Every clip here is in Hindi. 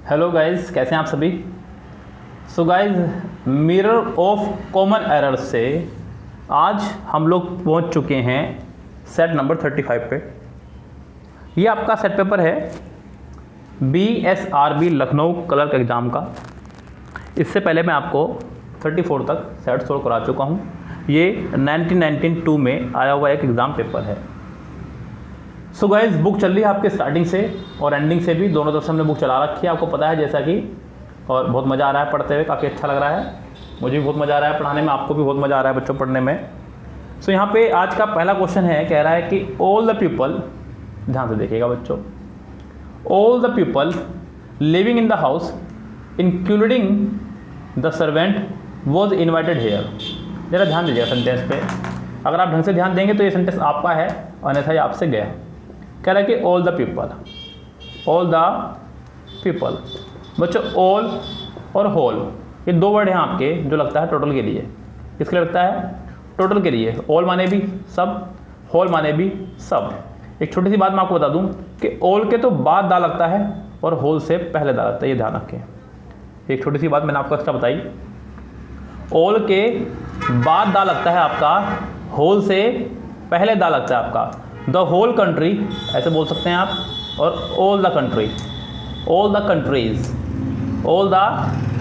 हेलो गाइस, कैसे हैं आप सभी। So guys, mirror of common errors से आज हम लोग पहुंच चुके हैं सेट नंबर 35 पे। ये आपका सेट पेपर है BSRB लखनऊ क्लर्क एग्ज़ाम का। इससे पहले मैं आपको 34 तक सेट सोल्व करा चुका हूँ। ये 1992 में आया हुआ एक एग्ज़ाम पेपर है। सो गाइस, बुक चल रही है आपके स्टार्टिंग से और एंडिंग से भी, दोनों तरफ से हमने बुक चला रखी है, आपको पता है जैसा कि, और बहुत मज़ा आ रहा है पढ़ते हुए, काफ़ी अच्छा लग रहा है। मुझे भी बहुत मज़ा आ रहा है पढ़ाने में, आपको भी बहुत मज़ा आ रहा है बच्चों पढ़ने में। सो यहाँ पे आज का पहला क्वेश्चन है, कह रहा है कि ऑल द पीपल, ध्यान से देखिएगा बच्चों, all the people living in the house including the servant was invited here. ज़रा ध्यान दीजिएगा सेंटेंस पे, अगर आप ढंग से ध्यान देंगे तो ये सेंटेंस आपका है, अन्यथा ये आपसे गया। कह रहा है कि all the people, all the people. बच्चों, ऑल और होल ये दो वर्ड हैं आपके, जो लगता है टोटल के लिए। किसके लिए लगता है? टोटल के लिए। ऑल माने भी सब, होल माने भी सब। एक छोटी सी बात मैं आपको बता दूं कि ऑल के तो बाद दा लगता है और होल से पहले दा लगता है, ये ध्यान रखें। एक छोटी सी बात मैंने आपको एक्स्ट्रा बताई, ऑल के बाद दा लगता है आपका, होल से पहले दा लगता है आपका। द होल कंट्री ऐसे बोल सकते हैं आप, और all the country, all the countries, all the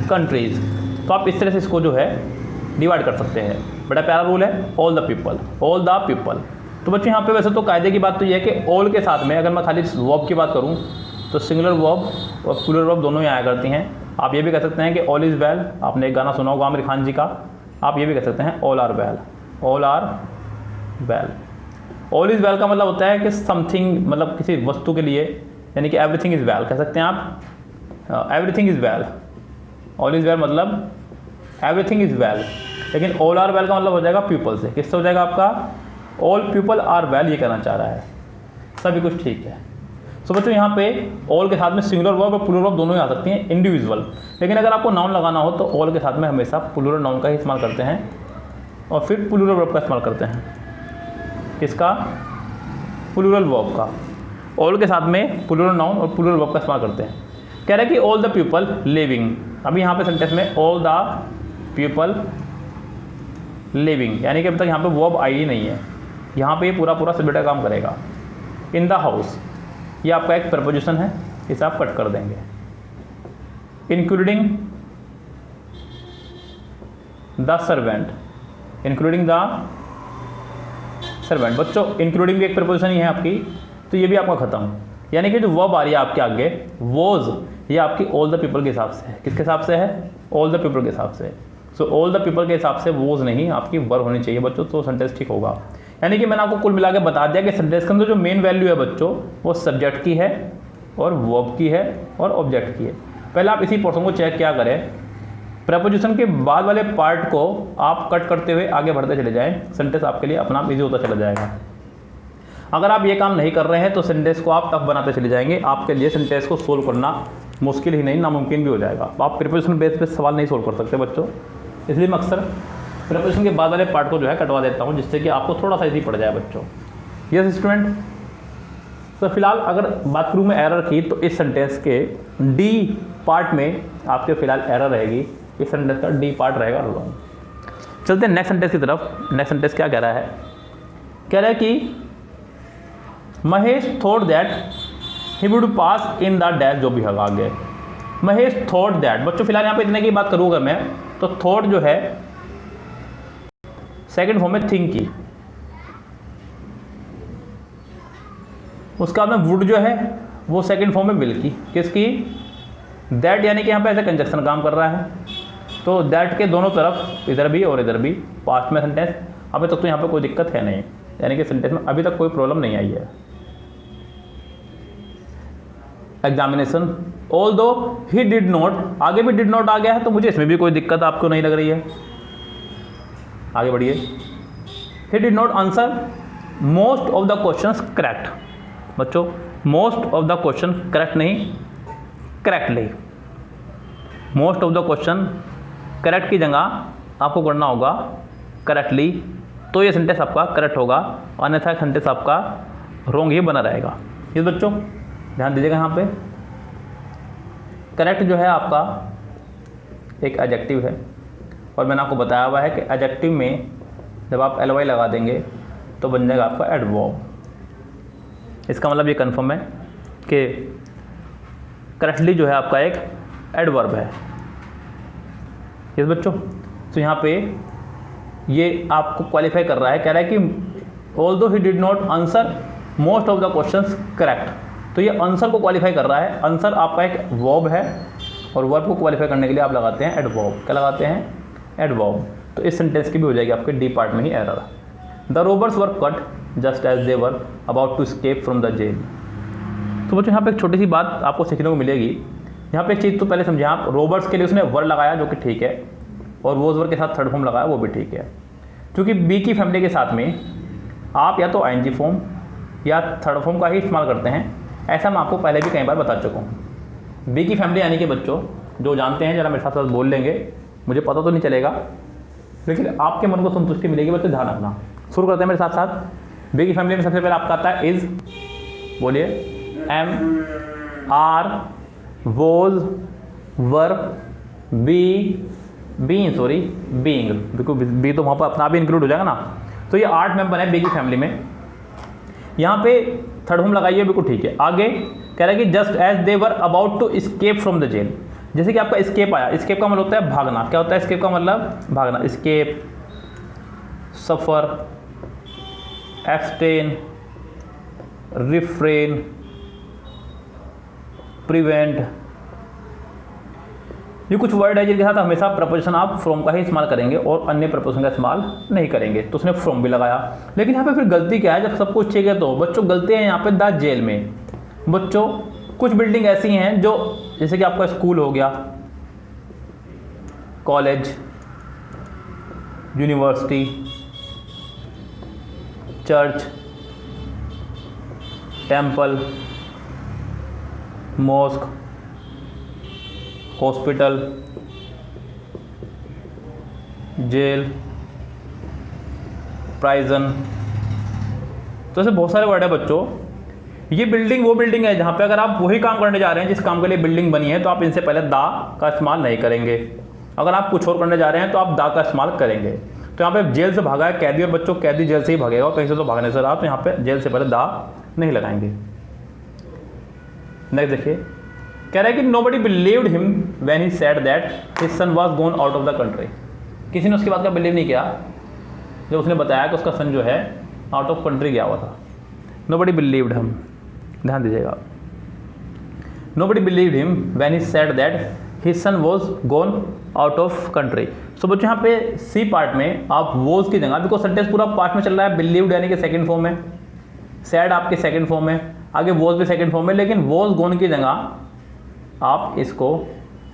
countries. तो आप इस तरह से इसको जो है डिवाइड कर सकते हैं। बड़ा प्यारा रूल है, all the people, all the people. तो बच्चों यहाँ पे वैसे तो कायदे की बात तो ये है कि ऑल के साथ में अगर मैं खाली वर्ब की बात करूँ तो सिंगुलर वर्ब और प्लूरल वर्ब दोनों ही आया करती हैं। आप ये भी कह सकते हैं कि ऑल इज़ वेल, आपने एक गाना सुना होगा आमिर खान जी का, आप ये भी कह सकते हैं all are well, all are well. All is well का मतलब होता है कि समथिंग, मतलब किसी वस्तु के लिए, यानी कि एवरीथिंग इज़ वेल कह सकते हैं आप, everything is well. All is well मतलब एवरीथिंग इज़ वेल। लेकिन ऑल आर वेल का मतलब हो जाएगा पीपल से। किससे हो जाएगा आपका? ऑल पीपल आर वेल, ये कहना चाह रहा है, सभी कुछ ठीक है। सो बच्चों यहाँ पे ऑल के साथ में सिंगुलर वर्ब और प्लूरल वर्ब दोनों ही आ सकती हैं, इंडिविजुअल। लेकिन अगर आपको नाउन लगाना हो तो ऑल के साथ में हमेशा प्लूरल नाउन का ही इस्तेमाल करते हैं और फिर प्लूरल वर्ब का इस्तेमाल करते हैं। किसका? प्लूरल वर्ब का। ऑल के साथ में प्लूरल नाउन और प्लूरल वर्ब का इस्तेमाल करते हैं। कह रहे हैं कि ऑल द पीपल लिविंग, अभी यहाँ पे सेंटेंस में ऑल द पीपल लिविंग, यानी कि अभी तक यहाँ पे वर्ब आई ही नहीं है। यहाँ पे ये पूरा सब्जेक्ट का काम करेगा। इन द हाउस, ये आपका एक प्रपोजिशन है, इसे आप कट कर देंगे। Including the servant, including the servant. बच्चों, इंक्लूडिंग भी एक प्रपोजिशन ही है आपकी, तो ये भी आपका खत्म। यानी कि जो वर्ब आ रही है आपके आगे वॉज, ये आपकी ऑल द पीपल के हिसाब से है। किसके हिसाब से है? ऑल द पीपल के हिसाब से। सो ऑल द पीपल के हिसाब से वॉज नहीं, आपकी वर्ब होनी चाहिए बच्चों, तो सेंटेंस ठीक होगा। यानी कि मैंने आपको कुल मिला के बता दिया कि सेंटेंस के अंदर जो मेन वैल्यू है बच्चों, वो सब्जेक्ट की है और वर्ब की है और ऑब्जेक्ट की है। पहले आप इसी पोर्शन को चेक क्या करें, प्रपोजिशन के बाद वाले पार्ट को आप कट करते हुए आगे बढ़ते चले जाएं, सेंटेंस आपके लिए अपना आप ईजी होता चला जाएगा। अगर आप ये काम नहीं कर रहे हैं तो सेंटेंस को आप टफ बनाते चले जाएंगे, आपके लिए सेंटेंस को सोल्व करना मुश्किल ही नहीं, नामुमकिन भी हो जाएगा। आप प्रिपोजिशन बेस पे सवाल नहीं सोल्व कर सकते बच्चों, इसलिए मैं अक्सर प्रिपोजिशन के बाद वाले पार्ट को जो है कटवा देता हूँ, जिससे कि आपको थोड़ा सा ईजी पड़ जाए बच्चों। Yes student. तो फिलहाल अगर बात करूँ मैं एरर की, तो इस सेंटेंस के डी पार्ट में आपके फिलहाल एरर रहेगी। इस सेंटेंस का डी पार्ट रहेगा रॉन्ग। चलते हैं नेक्स्ट सेंटेंस की तरफ। नेक्स्ट सेंटेंस क्या कह रहा है? कह रहा है कि Mahesh thought that he would pass in the dash, जो भी है आगे। महेश थॉट दैट, बच्चों फिलहाल यहाँ पे इतने की बात करूँगा मैं, तो थॉट जो है सेकंड फॉर्म में थिंक की, उसका में वुड जो है वो सेकंड फॉर्म में विल की। किसकी? दैट, यानी कि यहाँ पे ऐसे कंजक्शन काम कर रहा है, तो दैट के दोनों तरफ, इधर भी और इधर भी, पास्ट में सेंटेंस। अभी तक तो यहाँ पे कोई दिक्कत है नहीं, यानी कि सेंटेंस में अभी तक कोई प्रॉब्लम नहीं आई है। एग्जामिनेशन, ऑल दो ही डिड नॉट, आगे भी डिड नॉट आ गया है, तो मुझे इसमें भी कोई दिक्कत आपको नहीं लग रही है। आगे बढ़िए। He did not answer most of the questions correct. बच्चों, most of the question correct नहीं, correctly. Most of the question correct की जगह आपको करना होगा करेक्टली, तो ये सेंटेंस आपका करेक्ट होगा, अन्यथा सेंटेंस आपका रॉन्ग ही बना रहेगा। ये बच्चों ध्यान दीजिएगा यहाँ पे। करेक्ट जो है आपका एक एडजेक्टिव है, और मैंने आपको बताया हुआ है कि एडजेक्टिव में जब आप ly लगा देंगे तो बन जाएगा आपका एडवर्ब। इसका मतलब ये कन्फर्म है कि करेक्टली जो है आपका एक एडवर्ब है। यस बच्चों, तो यहाँ पे ये आपको क्वालिफाई कर रहा है, कह रहा है कि although he did not answer most of the questions correct, तो ये आंसर को क्वालिफाई कर रहा है। आंसर आपका एक वर्ब है, और वर्ब को क्वालिफाई करने के लिए आप लगाते हैं एडवर्ब। क्या लगाते हैं? एडवर्ब। तो इस सेंटेंस की भी हो जाएगी आपके डी पार्ट में ही error. The robbers were caught just as they were about to escape from the jail. तो बच्चों यहाँ पे एक छोटी सी बात आपको सीखने को मिलेगी। यहाँ पे एक चीज़ तो पहले समझे आप, रोबर्ट्स के लिए उसने वर लगाया जो कि ठीक है, और वोज वर के साथ थर्ड फॉर्म लगाया वो भी ठीक है। क्योंकि बी की फैमिली के साथ में आप या तो आईएनजी फॉर्म या थर्ड फॉर्म का ही इस्तेमाल करते हैं, ऐसा मैं आपको पहले भी कई बार बता चुका हूँ। बी की फैमिली यानी कि बच्चों जो जानते हैं ज़रा मेरे साथ साथ बोल लेंगे, मुझे पता तो नहीं चलेगा लेकिन आपके मन को संतुष्टि मिलेगी बच्चों, ध्यान रखना। शुरू करते हैं मेरे साथ साथ। बी की फैमिली में सबसे पहले आपका आता है इज़, बोलिए, am, are, was, were, be, being, बिल्कुल बी तो वहाँ पर अपना भी इंक्लूड हो जाएगा ना। तो ये 8 मेंबर है बी की फैमिली में। यहाँ पे थर्ड फॉर्म लगाइए, बिल्कुल ठीक है। आगे कह रहा है कि just as they were about to escape from the jail, जैसे कि आपका स्केप आया, स्केप का मतलब होता है भागना। क्या होता है स्केप का मतलब? भागना। स्केप, सफ़र, एब्सटेन, रिफ्रेन, प्रिवेंट, ये कुछ वर्ड है जिनके साथ हमेशा प्रपोजिशन आप फ्रॉम का ही इस्तेमाल करेंगे और अन्य प्रपोजिशन का इस्तेमाल नहीं करेंगे। तो उसने फ्रॉम भी लगाया, लेकिन यहाँ पे फिर गलती क्या है? जब सब कुछ ठीक है तो बच्चों गलती है यहाँ पे द जेल में। बच्चों कुछ बिल्डिंग ऐसी हैं जो, जैसे कि आपका स्कूल हो गया, college, university, church, temple, mosque, hospital, jail, prison, तो ऐसे बहुत सारे वर्ड है बच्चों। ये बिल्डिंग वो बिल्डिंग है जहाँ पे अगर आप वही काम करने जा रहे हैं जिस काम के लिए बिल्डिंग बनी है, तो आप इनसे पहले दा का इस्तेमाल नहीं करेंगे। अगर आप कुछ और करने जा रहे हैं तो आप दा का इस्तेमाल करेंगे। तो यहाँ पे जेल से भागा है कैदी, और बच्चों कैदी जेल से ही भागेगा, कहीं से तो भागने से रहा, तो यहाँ पे जेल से पहले दा नहीं लगाएंगे। नेक्स्ट देखिए, कह रहा है कि nobody believed him when he said that his son was gone out of the country. किसी ने उसकी बात का बिलीव नहीं किया जब उसने बताया कि उसका सन जो है आउट ऑफ कंट्री गया हुआ था। नोबडी बिलीव्ड हिम, ध्यान दीजिएगा, nobody believed him when he said that his son was gone out of country. So बच्चों यहाँ पे सी पार्ट में आप वोज की जगह, बिकॉज सेंटेंस पूरा पार्ट में चल रहा है, बिलीव्ड यानी कि सेकंड फॉर्म है, सैड आपके सेकंड फॉर्म है, आगे वोज भी सेकंड फॉर्म है, लेकिन वोज गोन की जगह आप इसको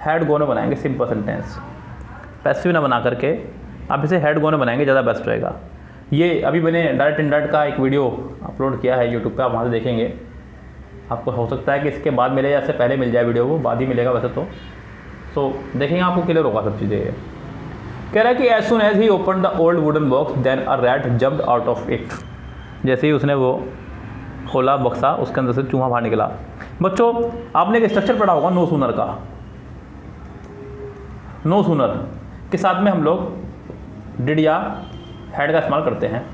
हैड गोन बनाएंगे। सिंपल सेंटेंस पैसिव ना बना करके आप इसे हैड गोन बनाएंगे, ज़्यादा बेस्ट रहेगा। ये अभी मैंने डायरेक्ट इनडायरेक्ट का एक वीडियो अपलोड किया है यूट्यूब पे, आप वहाँ से देखेंगे। आपको हो सकता है कि इसके बाद मिले या इससे पहले मिल जाए वीडियो, वो बाद ही मिलेगा वैसे तो देखेंगे आपको क्लियर होगा सब चीज़ें। कह रहा है कि as soon as he open the old wooden box then a rat jumped out of it. जैसे ही उसने वो खोला बक्सा, उसके अंदर से चूहा बाहर निकला। बच्चों आपने एक स्ट्रक्चर पढ़ा होगा नो सूनर का। नो सूनर के साथ में हम लोग डिड या हेड का इस्तेमाल करते हैं।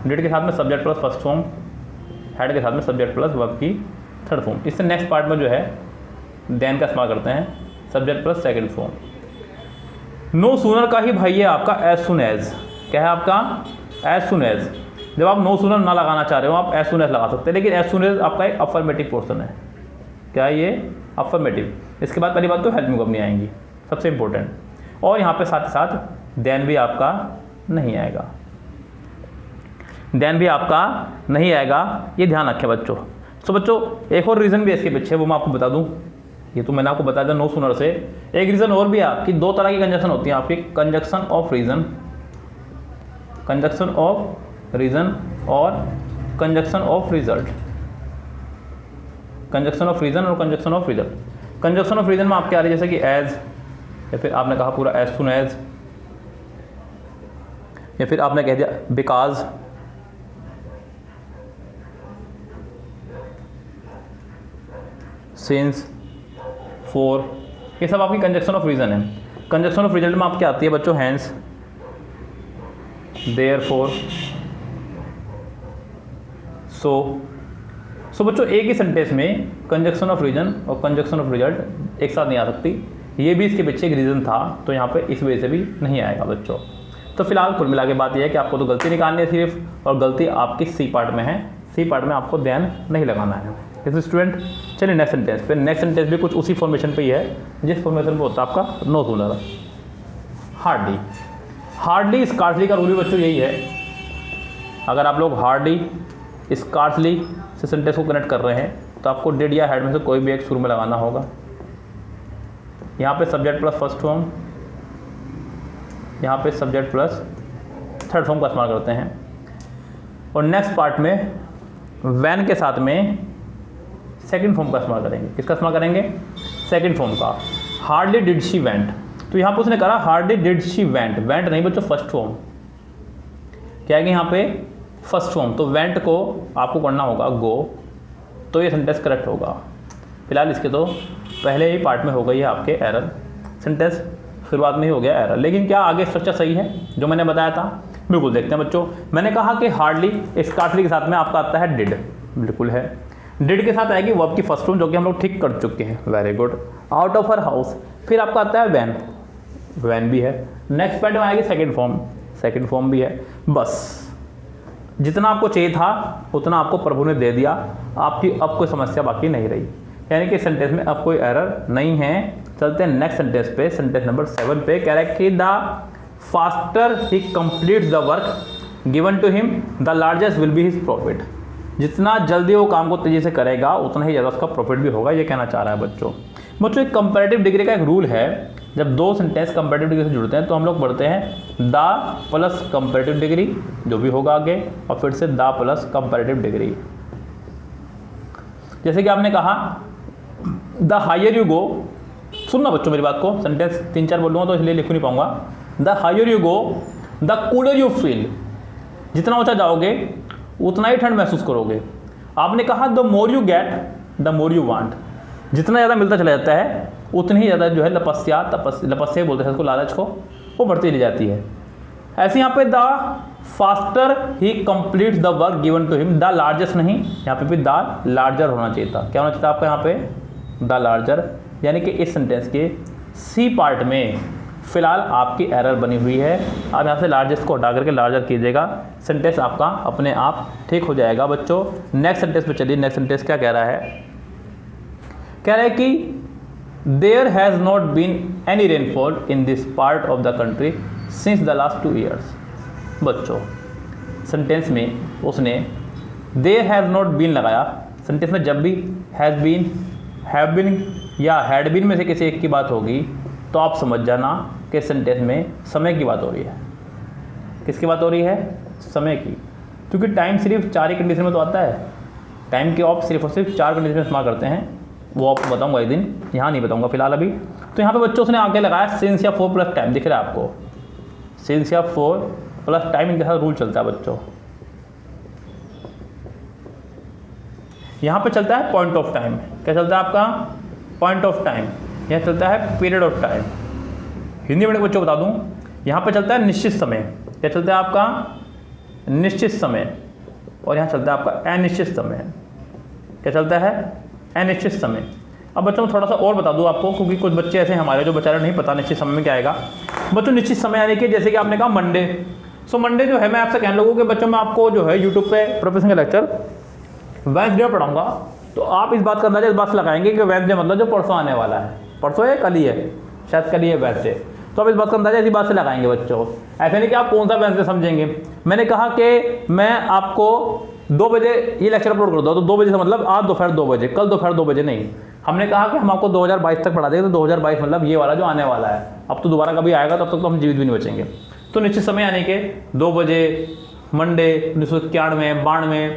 डिड के साथ में subject plus first form, had के साथ में सब्जेक्ट प्लस वर्ब की थर्ड फॉर्म। इससे नेक्स्ट पार्ट में जो है देन का इस्तेमाल करते हैं, subject plus second form. No sooner का ही भाई है आपका एज सुन एज। क्या है आपका? As soon as. जब आप नो सूनर ना लगाना चाह रहे हो आप एज सुन एज लगा सकते हैं, लेकिन एज सुन एज आपका एक अफर्मेटिव पोर्शन है। क्या है ये? अफर्मेटिव। इसके बाद पहली बात तो हेल्प मी कंपनी आएंगी, सबसे इंपॉर्टेंट। और यहाँ पे साथ ही साथ देन भी आपका नहीं आएगा, देन भी आपका नहीं आएगा, ये ध्यान रखें बच्चों। तो बच्चों एक और रीज़न भी है इसके पीछे, वो मैं आपको बता दूं। ये तो मैंने आपको बताया था नो सूनर से। एक रीज़न और भी है आपकी, दो तरह की कंजक्शन होती है आपकी, conjunction of reason, conjunction of reason और conjunction of result. Conjunction of reason और conjunction of result. Conjunction of reason में आपके आ रही है जैसे कि एज, या फिर आपने कहा पूरा एज सुन एज, या फिर आपने कह दिया बिकॉज, सिंस, फॉर, ये सब आपकी कंजक्शन ऑफ रीजन है। कंजक्शन ऑफ रीजन में आपकी आती है बच्चों हैंस, देयरफॉर, सो बच्चों एक ही सेंटेंस में कंजक्शन ऑफ रीजन और कंजक्शन ऑफ रिजल्ट एक साथ नहीं आ सकती। ये भी इसके पीछे एक रीज़न था, तो यहाँ पे इस वजह से भी नहीं आएगा बच्चों। तो फिलहाल कुल मिला के बात यह है कि आपको तो गलती निकालनी है सिर्फ, और गलती आपकी सी पार्ट में है। सी पार्ट में आपको ध्यान नहीं लगाना है। इस स्टूडेंट चलिए नेक्स्ट सेंटेंस पे। नेक्स्ट सेंटेंस भी कुछ उसी फॉर्मेशन पे ही है जिस फॉर्मेशन पे होता है आपका no sooner. Hardly, hardly scarcely का रूल भी बच्चों यही है। अगर आप लोग हार्डली स्कार्सली से सेंटेंस को कनेक्ट कर रहे हैं तो आपको डिड या हैड में से कोई भी एक शुरू में लगाना होगा। यहाँ पे सब्जेक्ट प्लस फर्स्ट फॉर्म, यहाँ पे सब्जेक्ट प्लस थर्ड फॉर्म का इस्तेमाल करते हैं। और नेक्स्ट पार्ट में वैन के साथ में सेकंड फॉर्म का इस्तेमाल करेंगे। किसका इस्तेमाल करेंगे? सेकंड फॉर्म का। हार्डली डिड शी वेंट, तो यहाँ पे उसने कहा hardly did she went, went नहीं बच्चों फर्स्ट फॉर्म। क्या है कि यहाँ पे फर्स्ट फॉर्म, तो वेंट को आपको करना होगा गो, तो ये सेंटेंस करेक्ट होगा। फिलहाल इसके तो पहले ही पार्ट में हो गई है आपके एरर, सेंटेंस शुरुआत में ही हो गया एरर। लेकिन क्या आगे स्ट्रक्चर सही है जो मैंने बताया था? बिल्कुल देखते हैं बच्चों। मैंने कहा कि हार्डली स्कार्सली के साथ में आपका आता है डिड, बिल्कुल है। डिड के साथ आएगी वर्ब की फर्स्ट फॉर्म, जो कि हम लोग ठीक कर चुके हैं, very good. Out of her house, फिर आपका आता है वैन, वैन भी है। नेक्स्ट पार्ट में आएगी सेकंड फॉर्म, सेकंड फॉर्म भी है। बस जितना आपको चाहिए था उतना आपको प्रभु ने दे दिया, आपकी अब कोई समस्या बाकी नहीं रही। यानी कि सेंटेंस में अब कोई एरर नहीं है। चलते हैं नेक्स्ट सेंटेंस पे, सेंटेंस नंबर 7 पे। कह रहा है कि the faster he completes the work given to him the largest will be his profit. जितना जल्दी वो काम को तेजी से करेगा उतना ही ज़्यादा उसका प्रॉफिट भी होगा, ये कहना चाह रहा है बच्चों। बच्चों एक कंपैरेटिव डिग्री का एक रूल है, जब दो सेंटेंस कंपैरेटिव डिग्री से जुड़ते हैं तो हम लोग पढ़ते हैं द प्लस कंपैरेटिव डिग्री, जो भी होगा आगे, और फिर से द प्लस कंपैरेटिव डिग्री। जैसे कि आपने कहा द हायर यू गो, सुनना बच्चों मेरी बात को, सेंटेंस 3-4 बोलूँगा तो इसलिए लिख नहीं पाऊंगा। The higher you go the cooler you feel, जितना ऊंचा जाओगे उतना ही ठंड महसूस करोगे। आपने कहा the more you get the more you want, जितना ज़्यादा मिलता चला जाता है उतनी ही ज़्यादा जो है लपस्या बोलते हैं इसको, लालच को, वो बढ़ती चली जाती है। ऐसे यहाँ पे the faster he completes the work given to him, the largest नहीं, यहाँ पे भी द लार्जर होना चाहिए था। क्या होना चाहिए था आपका यहाँ पे? The larger. यानी कि इस सेंटेंस के सी पार्ट में फिलहाल आपकी एरर बनी हुई है। आप यहाँ से लार्जेस्ट को हटा करके लार्जर कीजिएगा, सेंटेंस आपका अपने आप ठीक हो जाएगा बच्चों। नेक्स्ट सेंटेंस पे चलिए। नेक्स्ट सेंटेंस क्या कह रहा है? कह रहा है कि there has not been any rainfall in this part of the country since the last 2 years। बच्चों सेंटेंस में उसने देयर हैज़ नॉट बीन लगाया। सेंटेंस में जब भी हैज़ बीन, हैव बीन या हैड बीन में से किसी एक की बात होगी तो आप समझ जाना कि सेंटेंस में समय की बात हो रही है। किसकी बात हो रही है? समय की। क्योंकि टाइम सिर्फ 4 ही कंडीशन में तो आता है। टाइम के आप सिर्फ और सिर्फ 4 कंडीशन में इस्तेमाल करते हैं, वो आपको बताऊंगा एक दिन, यहाँ नहीं बताऊंगा फिलहाल अभी। तो यहाँ पे बच्चों उसने आगे लगाया सिंस या 4 प्लस टाइम, दिख रहा है आपको? सिंस या 4 प्लस टाइम, इनके साथ रूल चलता है बच्चों। यहाँ पे चलता है पॉइंट ऑफ टाइम। क्या चलता है आपका? Point of time. यहाँ चलता है पीरियड ऑफ टाइम। हिंदी में बच्चों बता दूँ, यहाँ पे चलता है निश्चित समय। क्या चलता है आपका? निश्चित समय। और यहाँ चलता है आपका अनिश्चित समय। क्या चलता है? अनिश्चित समय। अब बच्चों थोड़ा सा और बता दूं आपको, क्योंकि कुछ बच्चे ऐसे हमारे जो बेचारे नहीं पता निश्चित समय में क्या आएगा। बच्चों निश्चित समय यानी कि जैसे कि आपने कहा मंडे, सो मंडे जो है मैं आपसे कहने लगूँ कि बच्चों मैं आपको जो है यूट्यूब पे प्रोफेसर का लेक्चर वेडनेसडे पढ़ाऊंगा, तो आप इस बात का अंदाजा इस बात से लगाएंगे कि वेडनेसडे मतलब जो परसों आने वाला है। परसों है, कल ही है, शायद कल ही है वेडनेसडे। तो आप इस बात का अंदाजा इसी बात से लगाएंगे बच्चों। ऐसे नहीं कि आप कौन सा वेडनेसडे समझेंगे। मैंने कहा कि मैं आपको 2 बजे ये लेक्चर अपलोड कर दो, तो 2 बजे से मतलब आज दोपहर 2 बजे, कल दोपहर 2 बजे नहीं। हमने कहा कि हम आपको 2022 तक पढ़ा देंगे, तो 2022 मतलब ये वाला जो आने वाला है। अब तो दोबारा कभी आएगा, तब तक तो हम जीवित भी नहीं बचेंगे। तो निश्चित समय यानी कि 2 बजे मंडे 1991, 92,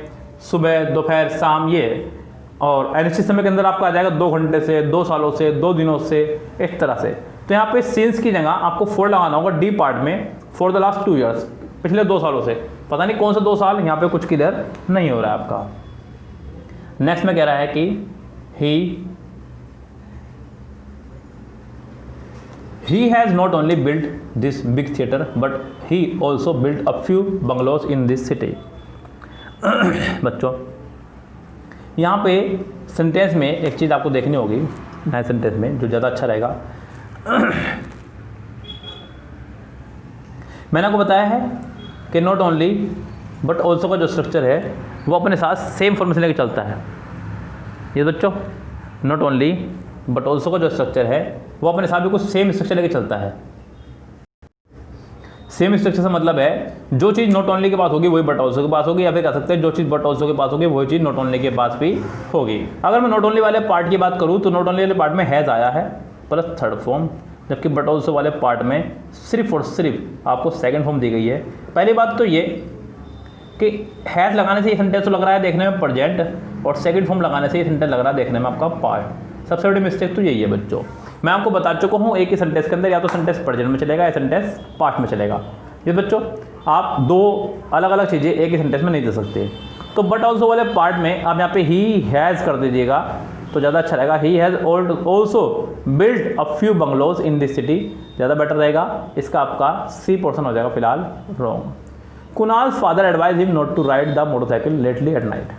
सुबह, दोपहर, शाम, ये। और अनिश्चित समय के अंदर आपका आ जाएगा 2 घंटे से, 2 सालों से, 2 दिनों से, इस तरह से। तो यहाँ पे सिंस की जगह आपको 4 लगाना होगा डी पार्ट में, फॉर द लास्ट 2 years, पिछले 2 सालों से। पता नहीं कौन से 2 साल, यहाँ पे कुछ क्लियर नहीं हो रहा है आपका। नेक्स्ट में कह रहा है कि he he has not only built this big theatre but he also built a few bungalows in this city. बच्चों यहाँ पे सेंटेंस में एक चीज़ आपको देखनी होगी नए सेंटेंस में जो ज़्यादा अच्छा रहेगा। मैंने आपको बताया है कि नॉट ओनली बट ऑल्सो का जो स्ट्रक्चर है वो अपने साथ सेम फॉर्म से लेकर चलता है। ये बच्चों नॉट ओनली बट ऑल्सो का जो स्ट्रक्चर है वो अपने साथ बिल्कुल सेम स्ट्रक्चर लेकर चलता है। सेम स्ट्रक्चर से मतलब है जो चीज़ नॉट ओनली के पास होगी वही बट ऑल्सो के पास होगी, या फिर कह सकते हैं जो चीज़ बट ऑल्सो के पास होगी वही चीज़ नॉट ओनली के पास भी होगी। अगर मैं नॉट ओनली वाले पार्ट की बात करूँ तो नॉट ओनली वाले पार्ट में हैज़ आया है प्लस थर्ड फॉर्म, जबकि बट ऑल्सो वाले पार्ट में सिर्फ और सिर्फ आपको सेकंड फॉर्म दी गई है। पहली बात तो ये कि हैज़ लगाने से ये सेंटेंस तो लग रहा है देखने में प्रेजेंट, और सेकंड फॉर्म लगाने से ये सेंटेंस लग रहा है देखने में आपका पास्ट। सबसे बड़ी मिस्टेक तो यही है बच्चों। मैं आपको बता चुका हूँ एक ही सेंटेंस के अंदर या तो सेंटेंस प्रेजेंट में चलेगा या सेंटेंस पास्ट में चलेगा। ये बच्चों आप दो अलग अलग चीज़ें एक ही सेंटेंस में नहीं दे सकते। तो बट ऑल्सो वाले पार्ट में आप यहाँ पे ही हैज़ कर दीजिएगा तो ज़्यादा अच्छा रहेगा। He has also built a few bungalows in this city, ज़्यादा बेटर रहेगा। इसका आपका सी पोर्शन हो जाएगा फिलहाल wrong. Kunal's father advise him not to ride the motorcycle lately at night.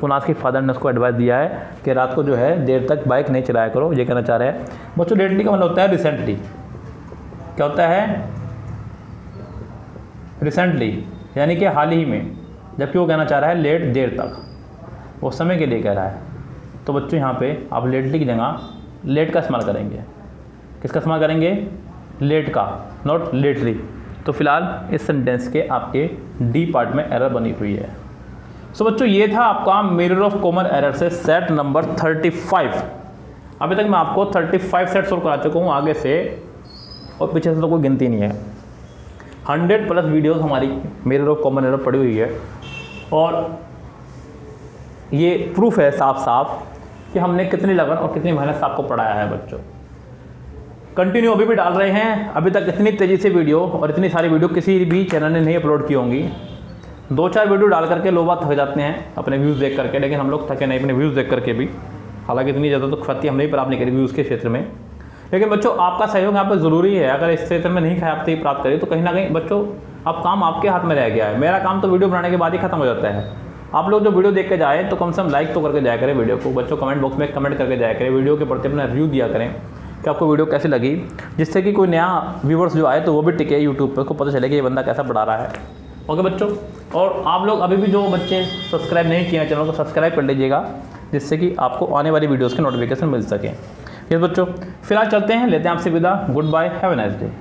Kunal के फादर ने उसको एडवाइस दिया है कि रात को जो है देर तक बाइक नहीं चलाया करो, ये कहना चाह रहे हैं बच्चों। लेटली का मतलब होता है रिसेंटली। क्या होता है? रिसेंटली यानी कि हाल ही में, जबकि वो कहना चाह रहा है लेट देर तक, वो समय के लिए कह रहा है। तो बच्चों यहाँ पे आप लेटली की जगह लेट का इस्तेमाल करेंगे। किसका इस्तेमाल करेंगे? लेट का, नॉट लेटली। तो फिलहाल इस सेंटेंस के आपके डी पार्ट में एरर बनी हुई है। सो बच्चों ये था आपका मिरर ऑफ कॉमन एरर से सेट नंबर 35। अभी तक मैं आपको 35 सेट सोल्व करा चुका हूँ आगे से, और पीछे से तो कोई गिनती नहीं है। 100 प्लस वीडियोस हमारी मिरर ऑफ कॉमन एरर पड़ी हुई है, और ये प्रूफ है साफ साफ कि हमने कितनी लगन और कितनी मेहनत से आपको पढ़ाया है बच्चों। कंटिन्यू अभी भी डाल रहे हैं। अभी तक इतनी तेज़ी से वीडियो और इतनी सारी वीडियो किसी भी चैनल ने नहीं अपलोड की होंगी। 2-4 वीडियो डाल करके लोग बात थक जाते हैं अपने व्यूज़ देख करके, लेकिन हम लोग थके नहीं अपने व्यूज़ देख करके भी। हालांकि इतनी ज़्यादा तो ख्याति हमने भी प्राप्त नहीं करी व्यूज़ के क्षेत्र में, लेकिन बच्चों आपका सहयोग यहाँ पर ज़रूरी है। अगर इस क्षेत्र में नहीं ख्याति प्राप्त करी तो कहीं ना कहीं बच्चों अब काम आपके हाथ में रह गया है। मेरा काम तो वीडियो बनाने के बाद ही खत्म हो जाता है। आप लोग जो वीडियो देख के जाए तो कम से कम लाइक तो करके जाया करें वीडियो को बच्चों। कमेंट बॉक्स में कमेंट करके जाया करें, वीडियो के प्रति अपना रिव्यू दिया करें कि आपको वीडियो कैसी लगी, जिससे कि कोई नया व्यूवर्स जो आए तो वो भी टिके यूट्यूब पर, उसको पता चले कि ये बंदा कैसा पढ़ा रहा है। ओके बच्चों, और आप लोग अभी भी जो बच्चे सब्सक्राइब नहीं किए हैं चैनल को सब्सक्राइब कर लीजिएगा, जिससे कि आपको आने वाली वीडियोज़ के नोटिफिकेशन मिल सके। ये बच्चों फिलहाल चलते हैं, लेते हैं आपसे विदा। Goodbye, have a nice day.